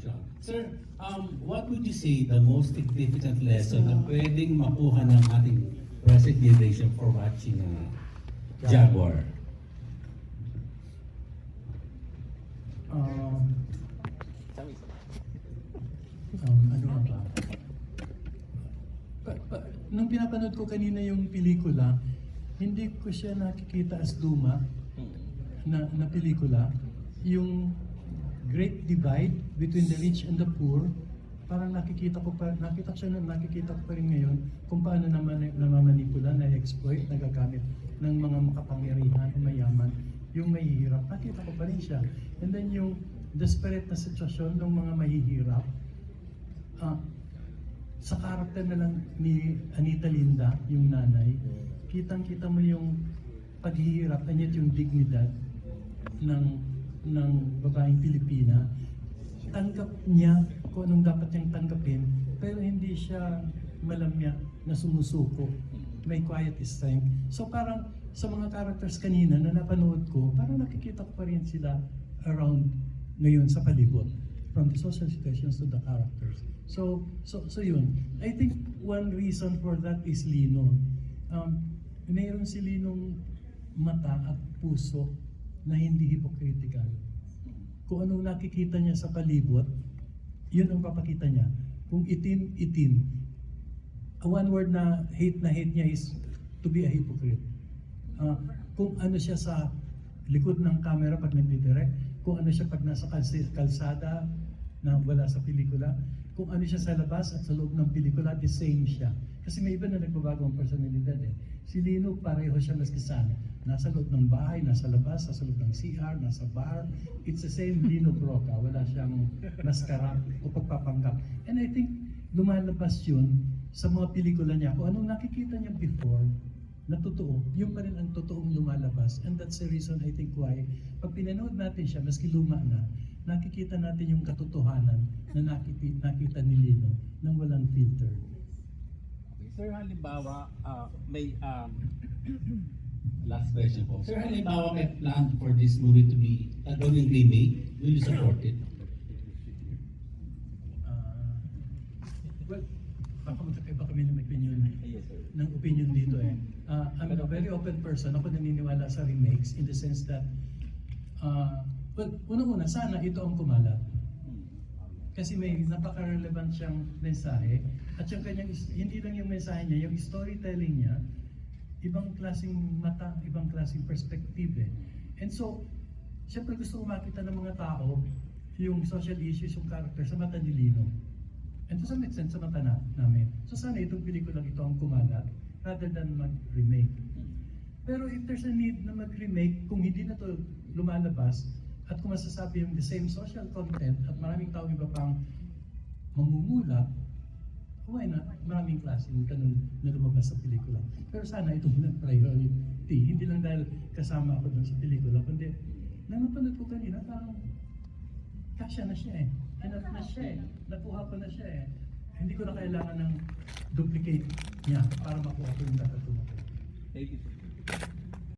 siya. Sir, what would you say the most significant lesson na pwedeng makuha ng ating present generation for watching Jaguar? Ano nga ba? Nung pinapanood ko kanina yung pelikula, hindi ko siya nakikita as luma na pelikula. Yung Great Divide between the rich and the poor, parang nakikita ko pa rin ngayon kung paano naman namamanipula, na-exploit, nagagamit ng mga makapangyarihan, mayaman, yung mahihirap. Nakita ko pa rin siya. And then yung desperate na sitwasyon ng mga mahihirap, sa karakter na lang ni Anita Linda, yung nanay, kitang-kita mo yung paghihirap, and yet yung dignidad ng babaeng Pilipina. Tanggap niya kung anong dapat niyang tanggapin, pero hindi siya malamya na sumusuko. May quiet strength. So parang sa mga characters kanina na napanood ko, parang nakikita ko pa rin sila around ngayon sa palibot. From the social situations to the characters. So yun. I think one reason for that is Lino. Mayroon si Linong mata at puso na hindi hypocritical. Kung anong nakikita niya sa palibot, yun ang papakita niya. Kung itim, itim. One word na hate niya is to be a hypocrite. Kung ano siya sa likod ng camera pag nagdidirect, kung ano siya pag nasa kalsada na wala sa pelikula, kung ano siya sa labas at sa loob ng pelikula, the same siya. Kasi may iba na nagbabago ang personalidad eh. Si Lino, pareho siya maski saan. Nasa loob ng bahay, nasa labas, nasa loob ng CR, nasa bar. It's the same Lino Broca. Wala siyang maskara o pagpapanggap. And I think lumalabas yun sa mga pelikula niya. Kung anong nakikita niya before, na totoo, yun pa rin ang totoong lumalabas. And that's the reason I think why, pag pinanood natin siya, maski luma na, nakikita natin yung katotohanan na nakita ni Lino nang walang filter. Okay. Sir, halimbawa, may Last question po. Sir, halimbawa may plan for this movie to be gawing remake, will you support it? Well, baka magkakaiba kami ng opinion, yes, sir. ng opinion dito eh. I'm a very open person. Ako naniniwala sa remakes in the sense that well, unang-una, sana ito ang kumalat. Kasi may napaka-relevant siyang mensahe. At yung kanyang, hindi lang yung mensahe niya, yung storytelling niya, ibang klaseng mata, ibang klaseng perspective eh. And so, siyempre gusto ko makita ng mga tao yung social issues, yung character sa mata ni Lino. And to some extent, sa mata namin. So sana itong pelikulang ito ang kumalat rather than mag-remake. Pero if there's a need na mag-remake, kung hindi na to lumalabas, at kung masasabi yung the same social content at maraming taong iba pang mamumula, why not? Maraming klaseng ganun na lumabas sa pelikula. Pero sana ito na priority. Hindi lang dahil kasama ako dun sa pelikula, kundi nang napanood ko kanina, parang kasya na siya eh. Enough na siya eh. Nakuha ko na siya eh. Hindi ko na kailangan ng duplicate niya para makuha ko yung dapat ko. Thank you.